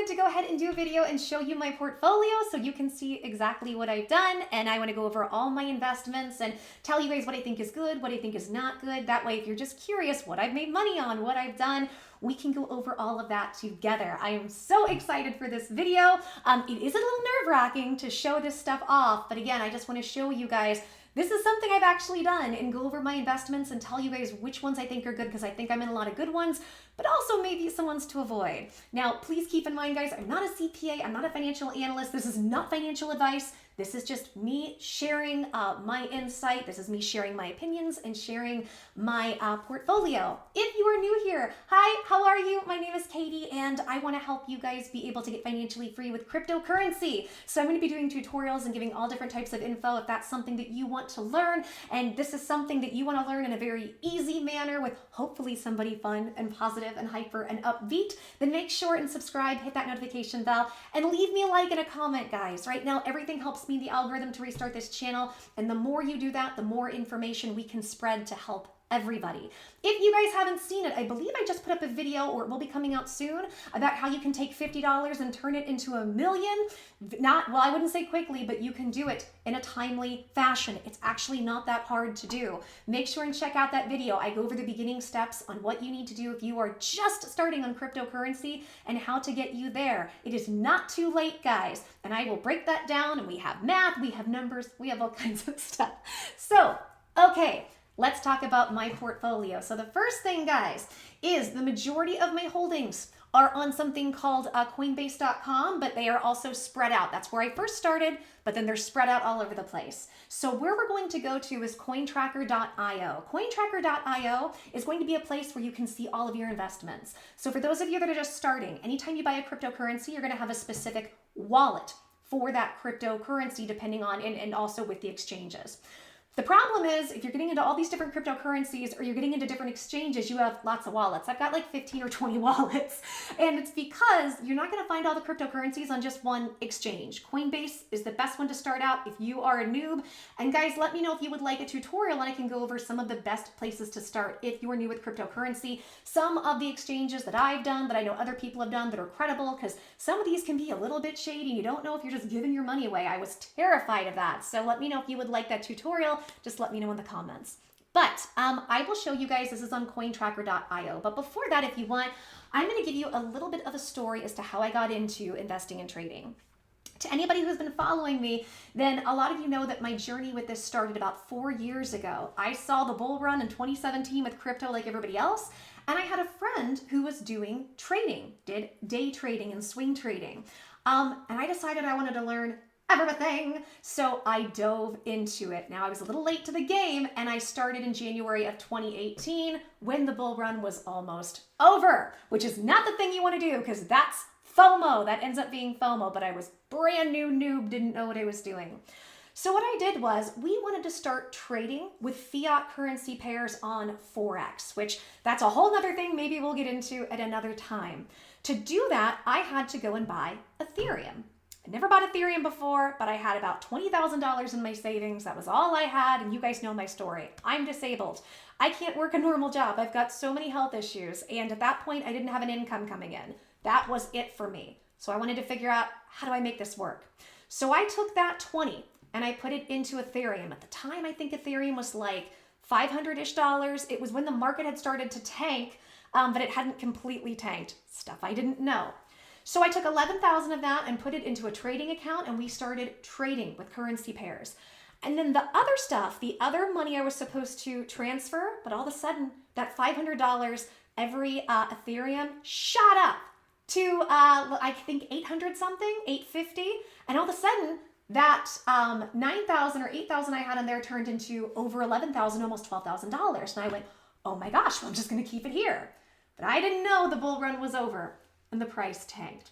wanted to go ahead and do a video and show you my portfolio so you can see exactly what I've done. And I want to go over all my investments and tell you guys what I think is good, what I think is not good. That way, if you're just curious what I've made money on, what I've done, we can go over all of that together. I am so excited for this video. It is a little nerve-wracking to show this stuff off, but again, I just want to show you guys this is something I've actually done and go over my investments and tell you guys which ones I think are good because I think I'm in a lot of good ones, but also maybe some ones to avoid. Now, please keep in mind, guys, I'm not a CPA, I'm not a financial analyst. This is not financial advice. This is just me sharing my insight. This is me sharing my opinions and sharing my portfolio. If you are new here, hi, how are you? My name is Katie and I want to help you guys be able to get financially free with cryptocurrency. So I'm going to be doing tutorials and giving all different types of info if that's something that you want to learn. And this is something that you want to learn in a very easy manner with hopefully somebody fun and positive and hyper and upbeat, then make sure and subscribe, hit that notification bell, and leave me a like and a comment, guys. Right now, everything helps me, the algorithm, to restart this channel. And the more you do that, the more information we can spread to help everybody. If you guys haven't seen it, I believe I just put up a video, or it will be coming out soon, about how you can take $50 and turn it into $1 million. Not, well, I wouldn't say quickly, but you can do it in a timely fashion. It's actually not that hard to do. Make sure and check out that video. I go over the beginning steps on what you need to do if you are just starting on cryptocurrency and how to get you there. It is not too late, guys. And I will break that down, and we have math, we have numbers, we have all kinds of stuff. So, okay. Let's talk about my portfolio. So the first thing, guys, is the majority of my holdings are on something called coinbase.com, but they are also spread out. That's where I first started, but then they're spread out all over the place. So where we're going to go to is cointracker.io. Cointracker.io is going to be a place where you can see all of your investments. So for those of you that are just starting, anytime you buy a cryptocurrency, you're going to have a specific wallet for that cryptocurrency, depending on, and also with the exchanges. The problem is, if you're getting into all these different cryptocurrencies or you're getting into different exchanges, you have lots of wallets. I've got like 15 or 20 wallets. And it's because you're not going to find all the cryptocurrencies on just one exchange. Coinbase is the best one to start out if you are a noob. And guys, let me know if you would like a tutorial and I can go over some of the best places to start if you are new with cryptocurrency. Some of the exchanges that I've done, that I know other people have done that are credible, because some of these can be a little bit shady. You don't know if you're just giving your money away. I was terrified of that. So let me know if you would like that tutorial. Just let me know in the comments. But I will show you guys, this is on cointracker.io. But before that, if you want, I'm going to give you a little bit of a story as to how I got into investing and trading. To anybody who's been following me, then a lot of you know that my journey with this started about 4 years ago. I saw the bull run in 2017 with crypto like everybody else, and I had a friend who was doing trading, did day trading and swing trading. And I decided I wanted to learn everything. So I dove into it. Now I was a little late to the game, and I started in January of 2018 when the bull run was almost over, which is not the thing you want to do because that's FOMO. That ends up being FOMO, but I was brand new noob, didn't know what I was doing. So what I did was we wanted to start trading with fiat currency pairs on Forex, which that's a whole nother thing maybe we'll get into at another time. To do that, I had to go and buy Ethereum. I never bought Ethereum before, but I had about $20,000 in my savings. That was all I had, and you guys know my story. I'm disabled. I can't work a normal job. I've got so many health issues, and at that point, I didn't have an income coming in. That was it for me. So I wanted to figure out, how do I make this work? So I took that 20 and I put it into Ethereum. At the time, I think Ethereum was like $500-ish. It was when the market had started to tank, but it hadn't completely tanked. Stuff I didn't know. So I took 11,000 of that and put it into a trading account, and we started trading with currency pairs. And then the other stuff, the other money I was supposed to transfer, but all of a sudden that $500 every Ethereum shot up to I think 800 something, 850. And all of a sudden that 9,000 or 8,000 I had in there turned into over 11,000, almost $12,000. And I went, oh my gosh, I'm just going to keep it here. But I didn't know the bull run was over and the price tanked.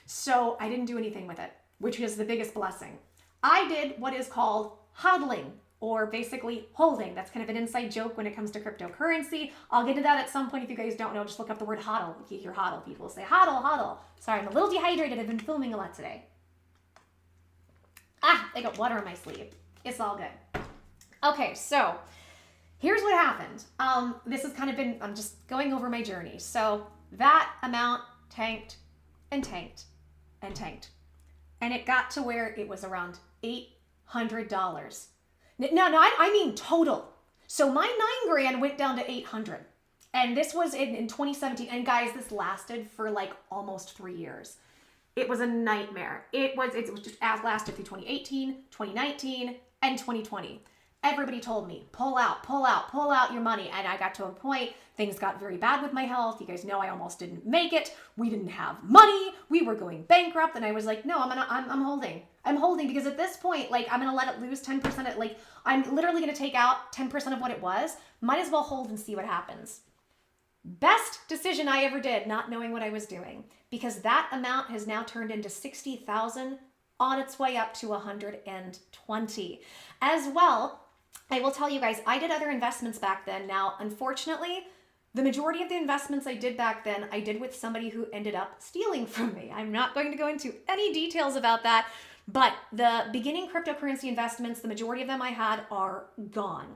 So I didn't do anything with it, which was the biggest blessing. I did what is called hodling, or basically holding. That's kind of an inside joke when it comes to cryptocurrency. I'll get to that at some point. If you guys don't know, just look up the word hodl. If you hear hodl, people say hodl, hodl. Sorry, I'm a little dehydrated. I've been filming a lot today. I got water on my sleeve. It's all good. Okay, so here's what happened. This has kind of been, I'm just going over my journey. So that amount tanked and tanked and tanked. And it got to where it was around $800. No, I mean total. So my 9 grand went down to 800. And this was in 2017. And guys, this lasted for like almost 3 years. It was a nightmare. It was just lasted through 2018, 2019, and 2020. Everybody told me, pull out your money. And I got to a point, things got very bad with my health. You guys know I almost didn't make it. We didn't have money. We were going bankrupt. And I was like, no, I'm holding. I'm holding because at this point, like, I'm going to let it lose 10%. Like, I'm literally going to take out 10% of what it was. Might as well hold and see what happens. Best decision I ever did, not knowing what I was doing, because that amount has now turned into 60,000 on its way up to 120. As well, I will tell you guys, I did other investments back then. Now, unfortunately, the majority of the investments I did back then, I did with somebody who ended up stealing from me. I'm not going to go into any details about that, but the beginning cryptocurrency investments, the majority of them I had are gone.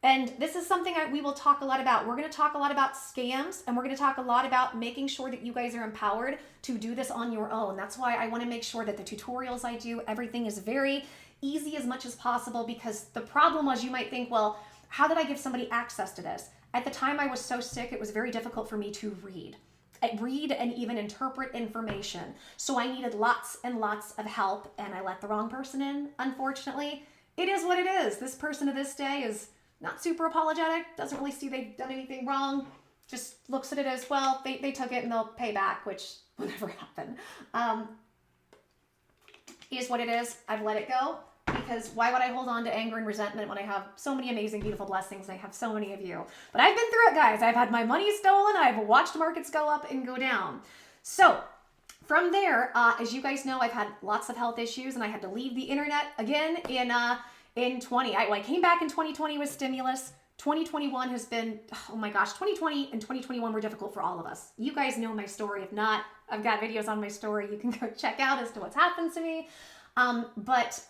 And this is something we will talk a lot about. We're going to talk a lot about scams, and we're going to talk a lot about making sure that you guys are empowered to do this on your own. That's why I want to make sure that the tutorials I do, everything is very easy as much as possible, because the problem was, you might think, well, how did I give somebody access to this? At the time I was so sick, it was very difficult for me to read and even interpret information. So I needed lots and lots of help, and I let the wrong person in, unfortunately. It is what it is. This person to this day is not super apologetic, doesn't really see they've done anything wrong, just looks at it as, well, they took it and they'll pay back, which will never happen. Is what it is. I've let it go, because why would I hold on to anger and resentment when I have so many amazing, beautiful blessings, and I have so many of you? But I've been through it, guys. I've had my money stolen. I've watched markets go up and go down. So from there, as you guys know, I've had lots of health issues, and I had to leave the internet again in 20. I came back in 2020 with stimulus. 2021 has been, oh my gosh, 2020 and 2021 were difficult for all of us. You guys know my story. If not, I've got videos on my story you can go check out as to what's happened to me. But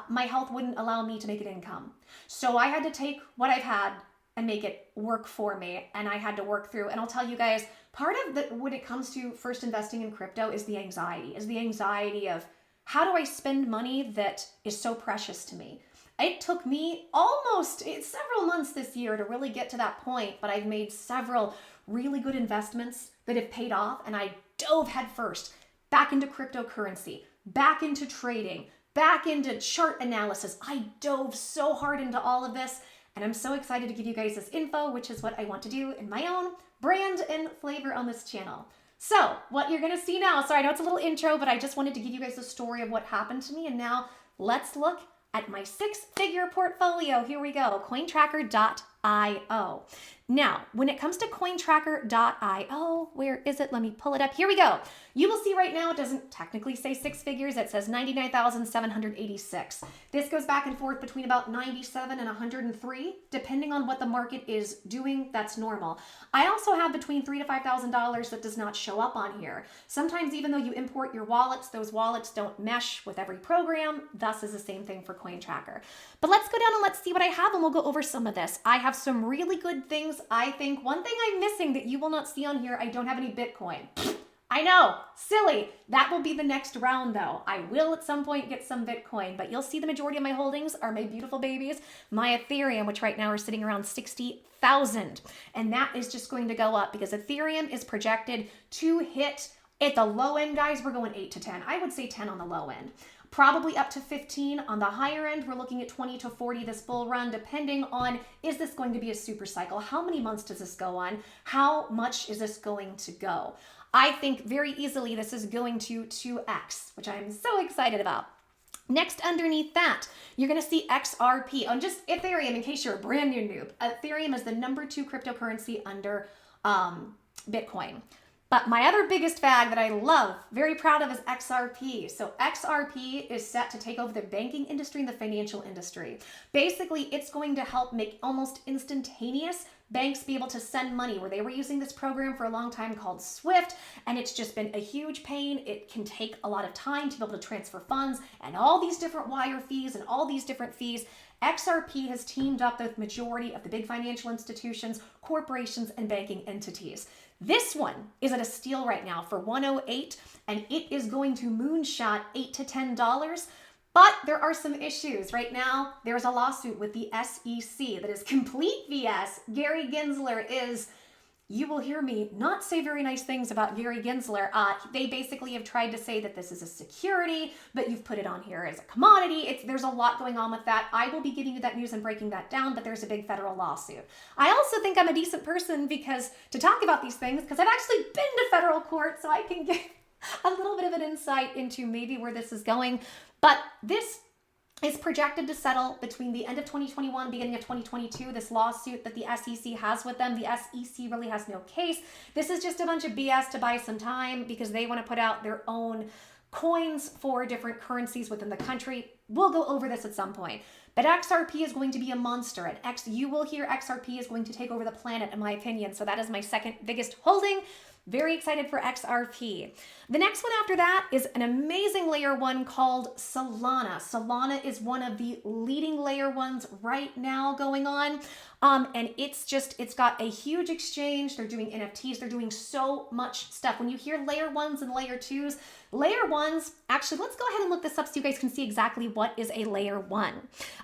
my health wouldn't allow me to make an income. So I had to take what I've had and make it work for me. And I had to work through, and I'll tell you guys, part of when it comes to first investing in crypto is the anxiety of, how do I spend money that is so precious to me? It took me several months this year to really get to that point, but I've made several really good investments that have paid off, and I dove headfirst back into cryptocurrency, back into trading, back into chart analysis. I dove so hard into all of this, and I'm so excited to give you guys this info, which is what I want to do in my own brand and flavor on this channel. So what you're going to see now, sorry, I know it's a little intro, but I just wanted to give you guys the story of what happened to me, and now let's look at my 6-figure portfolio. Here we go, cointracker.io. Now, when it comes to cointracker.io, where is it? Let me pull it up. Here we go. You will see right now it doesn't technically say 6 figures. It says 99,786. This goes back and forth between about 97 and 103, depending on what the market is doing. That's normal. I also have between $3,000 to $5,000 that does not show up on here. Sometimes even though you import your wallets, those wallets don't mesh with every program. Thus is the same thing for CoinTracker. But let's go down and let's see what I have, and we'll go over some of this. I have some really good things. I think one thing I'm missing that you will not see on here, I don't have any Bitcoin. I know, silly. That will be the next round though. I will at some point get some Bitcoin, but you'll see the majority of my holdings are my beautiful babies, my Ethereum, which right now are sitting around 60,000. And that is just going to go up because Ethereum is projected to hit at the low end, guys. We're going 8 to 10. I would say 10 on the low end. Probably up to 15 on the higher end. We're looking at 20 to 40 this bull run, depending on, is this going to be a super cycle? How many months does this go on? How much is this going to go? I think very easily this is going to 2x, which I'm so excited about. Next, underneath that, you're going to see XRP. On just Ethereum, in case you're a brand new noob, Ethereum is the #2 cryptocurrency under Bitcoin. But my other biggest fag that I love, very proud of, is XRP. So XRP is set to take over the banking industry and the financial industry. Basically, it's going to help make almost instantaneous banks be able to send money, where they were using this program for a long time called Swift, and it's just been a huge pain. It can take a lot of time to be able to transfer funds and all these different wire fees and all these different fees. XRP has teamed up with majority of the big financial institutions, corporations, and banking entities. This one is at a steal right now for 108, and it is going to moonshot $8 to $10. But there are some issues. Right now, there's a lawsuit with the SEC that is complete BS. Gary Gensler is, you will hear me not say very nice things about Gary Gensler. They basically have tried to say that this is a security, but you've put it on here as a commodity. There's a lot going on with that. I will be giving you that news and breaking that down, but there's a big federal lawsuit. I also think I'm a decent person to talk about these things because I've actually been to federal court, so I can get a little bit of an insight into maybe where this is going. But this is projected to settle between the end of 2021, beginning of 2022, this lawsuit that the SEC has with them. The SEC really has no case. This is just a bunch of BS to buy some time because they want to put out their own coins for different currencies within the country. We'll go over this at some point. But XRP is going to be a monster, and you will hear XRP is going to take over the planet, in my opinion. So that is my second biggest holding. Very excited for XRP. The next one after that is an amazing layer one called Solana. Solana is one of the leading layer ones right now going on. And it's got a huge exchange. They're doing NFTs. They're doing so much stuff. When you hear layer ones and layer twos, layer ones, actually, let's go ahead and look this up so you guys can see exactly what is a layer one.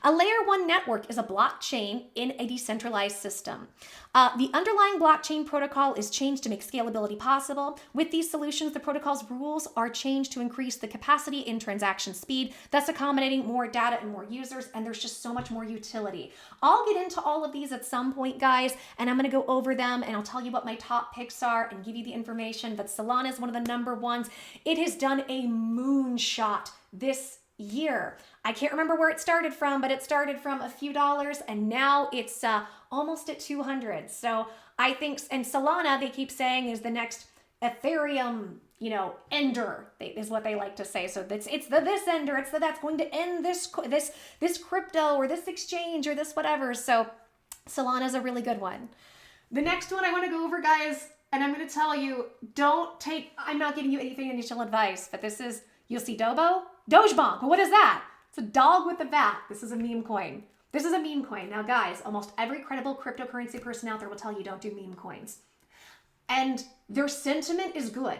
A layer one network is a blockchain in a decentralized system. The underlying blockchain protocol is changed to make scalability possible. With these solutions, the protocol's rules are changed to increase the capacity and transaction speed, thus accommodating more data and more users, and there's just so much more utility. I'll get into all of these at some point, guys, and I'm going to go over them, and I'll tell you what my top picks are and give you the information, but Solana is one of the number ones. It has done a moonshot this year. I can't remember where it started from, but it started from a few dollars, and now it's almost at 200. So I think, and Solana, they keep saying, is the next Ethereum, ender, is what they like to say. So it's the this ender, it's the that's going to end this crypto or this exchange or this whatever. So Solana is a really good one. The next one I want to go over, guys, and I'm going to tell you, I'm not giving you any financial advice, but this is, you'll see Dogebonk. What is that? It's a dog with a bat. This is a meme coin. This is a meme coin. Now, guys, almost every credible cryptocurrency person out there will tell you don't do meme coins. And their sentiment is good.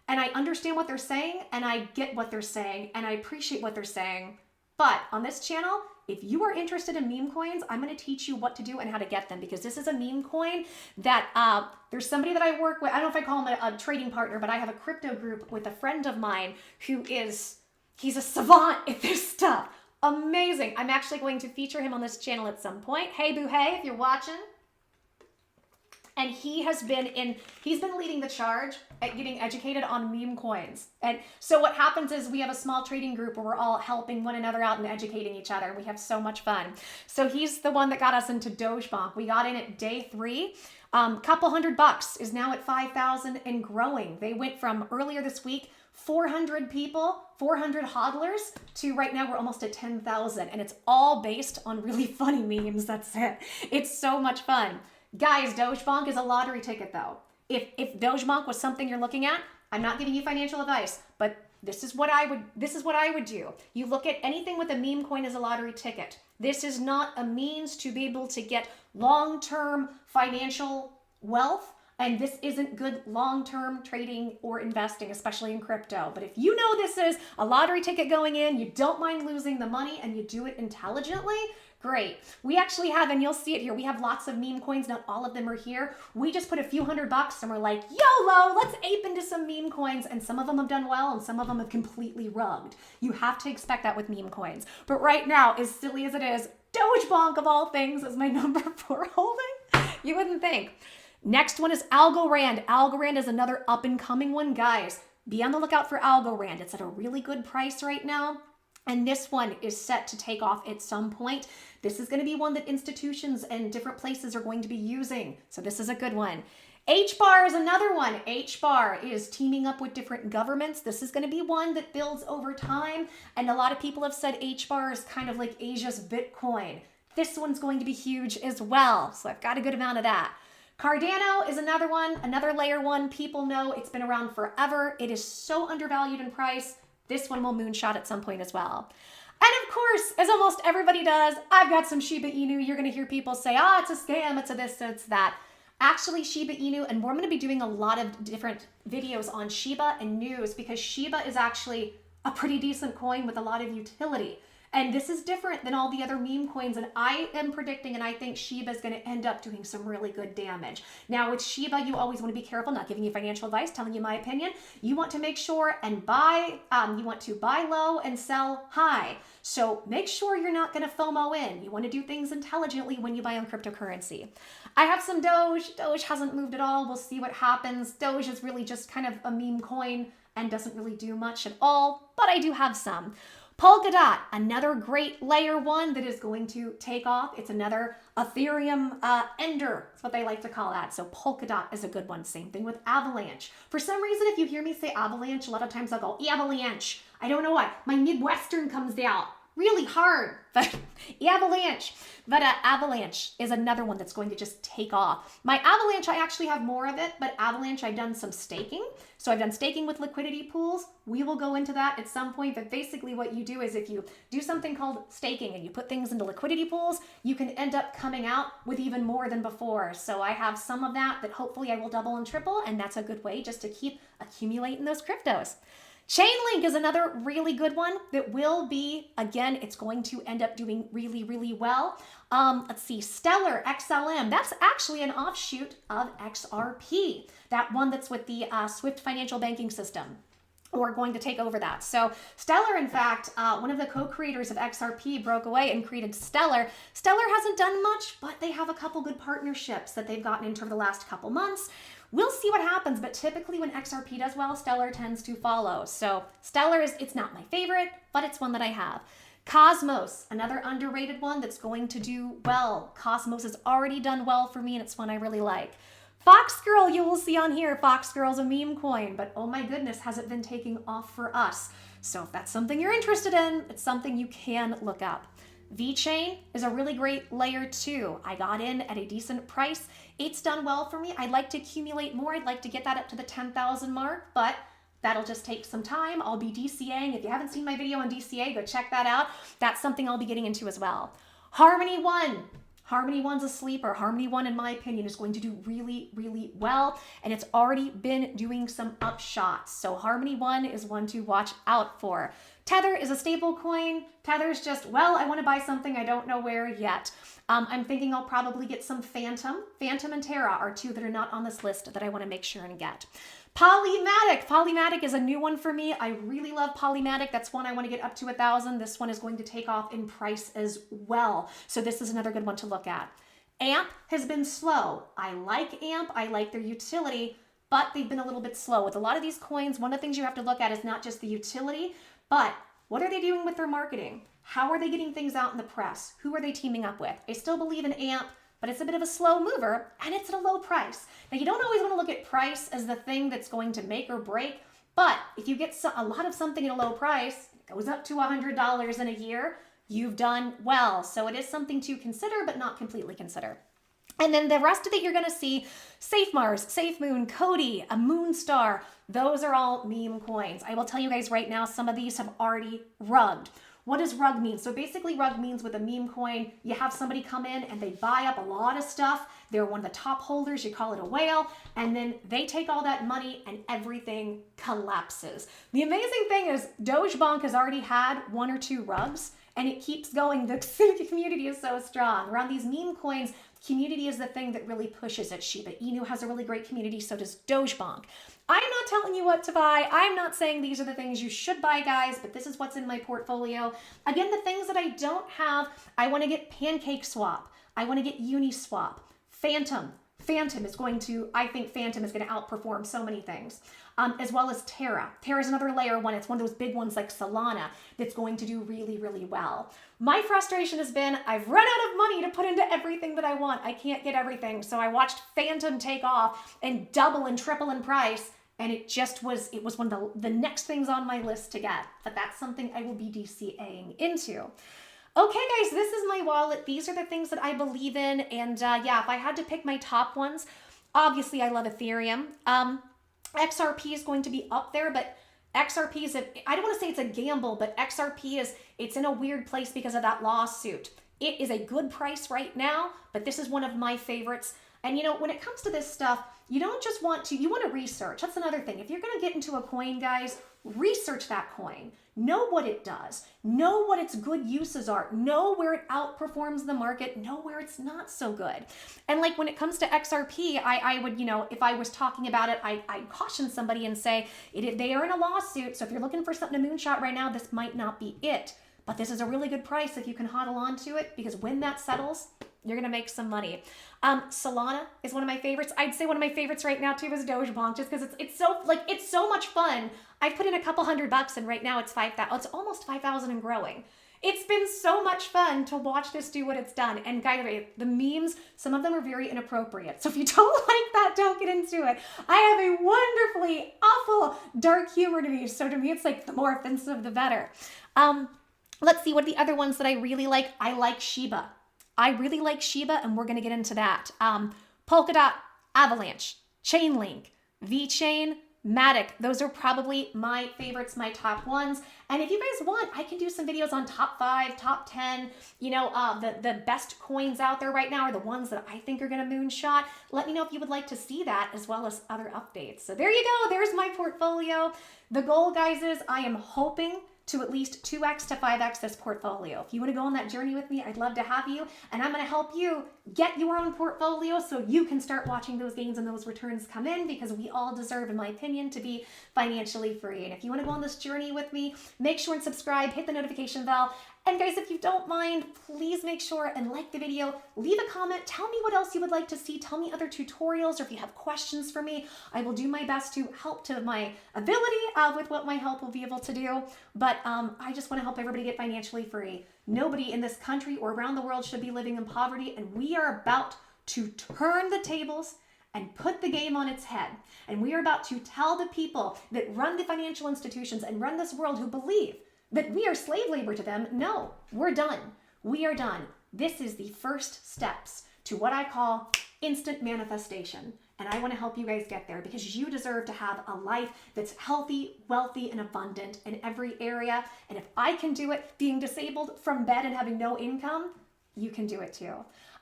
And I understand what they're saying, and I get what they're saying, and I appreciate what they're saying. But on this channel, if you are interested in meme coins, I'm going to teach you what to do and how to get them, because this is a meme coin that there's somebody that I work with. I don't know if I call him a trading partner, but I have a crypto group with a friend of mine who he's a savant at this stuff. Amazing. I'm actually going to feature him on this channel at some point. Hey, boo, hey, if you're watching. And he's been leading the charge at getting educated on meme coins. And so what happens is we have a small trading group where we're all helping one another out and educating each other. We have so much fun. So he's the one that got us into Dogebonk. We got in at day 3. Couple $100 is now at 5,000 and growing. They went from earlier this week, 400 people, 400 hodlers, to right now we're almost at 10,000. And it's all based on really funny memes. That's it. It's so much fun. Guys, Dogebonk is a lottery ticket though. If Dogebonk was something you're looking at, I'm not giving you financial advice, but this is what I would do. You look at anything with a meme coin as a lottery ticket. This is not a means to be able to get long-term financial wealth, and this isn't good long-term trading or investing, especially in crypto. But if you know this is a lottery ticket going in, you don't mind losing the money, and you do it intelligently, great. We actually have, and you'll see it here, we have lots of meme coins. Not all of them are here. We just put a few $100 and we're like, YOLO, let's ape into some meme coins. And some of them have done well and some of them have completely rugged. You have to expect that with meme coins. But right now, as silly as it is, Dogebonk of all things is my number 4 holding. You wouldn't think. Next one is Algorand. Algorand is another up and coming one. Guys, be on the lookout for Algorand. It's at a really good price right now. And this one is set to take off at some point. This is going to be one that institutions and different places are going to be using. So this is a good one. HBAR is another one. HBAR is teaming up with different governments. This is going to be one that builds over time. And a lot of people have said HBAR is kind of like Asia's Bitcoin. This one's going to be huge as well. So I've got a good amount of that. Cardano is another one, another layer one. People know it's been around forever. It is so undervalued in price. This one will moonshot at some point as well. And of course, as almost everybody does, I've got some Shiba Inu. You're going to hear people say, it's a scam, it's a this, it's that. Actually, Shiba Inu, and we're going to be doing a lot of different videos on Shiba and news because Shiba is actually a pretty decent coin with a lot of utility. And this is different than all the other meme coins. And I am predicting, and I think Shiba is going to end up doing some really good damage. Now with Shiba, you always want to be careful, not giving you financial advice, telling you my opinion. You want to make sure and buy, you want to buy low and sell high. So make sure you're not going to FOMO in. You want to do things intelligently when you buy on cryptocurrency. I have some Doge. Doge hasn't moved at all. We'll see what happens. Doge is really just kind of a meme coin and doesn't really do much at all, but I do have some. Polkadot, another great layer one that is going to take off. It's another Ethereum ender. That's what they like to call that. So Polkadot is a good one. Same thing with Avalanche. For some reason, if you hear me say Avalanche, a lot of times I'll go Avalanche. I don't know why. My Midwestern comes out really hard, but Avalanche. But Avalanche is another one that's going to just take off. My Avalanche, I actually have more of it, but Avalanche, I've done some staking. So I've done staking with liquidity pools. We will go into that at some point, but basically what you do is if you do something called staking and you put things into liquidity pools, you can end up coming out with even more than before. So I have some of that hopefully I will double and triple, and that's a good way just to keep accumulating those cryptos. Chainlink is another really good one that will be, again, it's going to end up doing really, really well. Let's see, Stellar XLM, that's actually an offshoot of XRP, that one that's with the Swift financial banking system. We're going to take over that. So Stellar, in fact, one of the co-creators of XRP broke away and created Stellar. Stellar hasn't done much, but they have a couple good partnerships that they've gotten into over the last couple months. We'll see what happens, but typically when XRP does well, Stellar tends to follow. So Stellar it's not my favorite, but it's one that I have. Cosmos, another underrated one that's going to do well. Cosmos has already done well for me, and it's one I really like. Fox Girl, you will see on here, Fox Girl's a meme coin, but oh my goodness, has it been taking off for us. So if that's something you're interested in, it's something you can look up. Vechain is a really great layer 2. I got in at a decent price. It's done well for me. I'd like to accumulate more. I'd like to get that up to the 10,000 mark, but that'll just take some time. I'll be DCAing. If you haven't seen my video on DCA, go check that out. That's something I'll be getting into as well. Harmony One. Harmony One's a sleeper. Harmony One, in my opinion, is going to do really, really well, and it's already been doing some upshots. So Harmony One is one to watch out for. Tether is a stable coin. Tether's just, I want to buy something. I don't know where yet. I'm thinking I'll probably get some Phantom. Phantom and Terra are two that are not on this list that I want to make sure and get. Polymatic. Polymatic is a new one for me. I really love Polymatic. That's one I want to get up to 1,000. This one is going to take off in price as well. So this is another good one to look at. AMP has been slow. I like AMP. I like their utility, but they've been a little bit slow. With a lot of these coins, one of the things you have to look at is not just the utility, but what are they doing with their marketing? How are they getting things out in the press? Who are they teaming up with? I still believe in AMP, but it's a bit of a slow mover, and it's at a low price. Now, you don't always want to look at price as the thing that's going to make or break, but if you get a lot of something at a low price, it goes up to $100 in a year, you've done well. So it is something to consider, but not completely consider. And then the rest of it, you're going to see Safe Mars, Safe Moon, Cody, a Moonstar. Those are all meme coins. I will tell you guys right now, some of these have already rugged. What does rug mean? So basically rug means with a meme coin, you have somebody come in and they buy up a lot of stuff. They're one of the top holders, you call it a whale, and then they take all that money and everything collapses. The amazing thing is Dogebank has already had 1 or 2 rugs, and it keeps going. The community is so strong. Around these meme coins, community is the thing that really pushes it. Shiba Inu has a really great community, so does Dogebank. I'm not telling you what to buy. I'm not saying these are the things you should buy, guys, but this is what's in my portfolio. Again, the things that I don't have, I want to get Pancake Swap. I want to get Uniswap. Phantom. Phantom is going to, I think Phantom is going to outperform so many things. As well as Terra. Terra is another layer 1. It's one of those big ones like Solana that's going to do really, really well. My frustration has been I've run out of money to put into everything that I want. I can't get everything. So I watched Phantom take off and double and triple in price. And it was one of the next things on my list to get. But that's something I will be DCAing into. Okay, guys, this is my wallet. These are the things that I believe in. And yeah, if I had to pick my top ones, obviously I love Ethereum. XRP is going to be up there, but XRP is I don't want to say it's a gamble, but XRP it's in a weird place because of that lawsuit. It is a good price right now, but this is one of my favorites. And you know, when it comes to this stuff, you don't just you want to research. That's another thing. If you're going to get into a coin, guys, research that coin. Know what it does. Know what its good uses are. Know where it outperforms the market. Know where it's not so good. And like when it comes to XRP, I would, you know, if I was talking about it, I'd caution somebody and say, they are in a lawsuit. So if you're looking for something to moonshot right now, this might not be it. But this is a really good price if you can hodl onto it, because when that settles, you're going to make some money. Solana is one of my favorites. I'd say one of my favorites right now too is Dogecoin, just because it's so much fun. I've put in a couple $100 and right now it's 5,000. It's almost 5,000 and growing. It's been so much fun to watch this do what it's done. And guys, the memes, some of them are very inappropriate. So if you don't like that, don't get into it. I have a wonderfully awful dark humor to me. So to me, it's like the more offensive, the better. Let's see what are the other ones that I really like. I like Shiba. I really like Shiba, and we're going to get into that. Polkadot, Avalanche, Chainlink, vechain, Matic. Those are probably my favorites, my top ones. And if you guys want, I can do some videos on top 5, top 10. You know, the best coins out there right now are the ones that I think are going to moonshot. Let me know if you would like to see that, as well as other updates. So there you go. There's my portfolio. The goal, guys, is I am hoping to at least 2x to 5x this portfolio. If you want to go on that journey with me, I'd love to have you. And I'm going to help you get your own portfolio so you can start watching those gains and those returns come in, because we all deserve, in my opinion, to be financially free. And if you want to go on this journey with me, make sure and subscribe, hit the notification bell. And guys, if you don't mind, please make sure and like the video, leave a comment, tell me what else you would like to see, tell me other tutorials, or if you have questions for me, I will do my best to help to my ability with what my help will be able to do. But I just want to help everybody get financially free. Nobody in this country or around the world should be living in poverty, and we are about to turn the tables and put the game on its head. And we are about to tell the people that run the financial institutions and run this world, who believe that we are slave labor to them, no, we're done. We are done. This is the first steps to what I call instant manifestation. And I want to help you guys get there, because you deserve to have a life that's healthy, wealthy, and abundant in every area. And if I can do it being disabled from bed and having no income, you can do it too.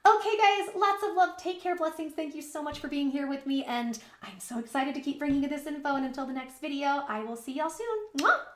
Okay, guys, lots of love. Take care. Blessings. Thank you so much for being here with me. And I'm so excited to keep bringing you this info. And until the next video, I will see y'all soon. Mwah!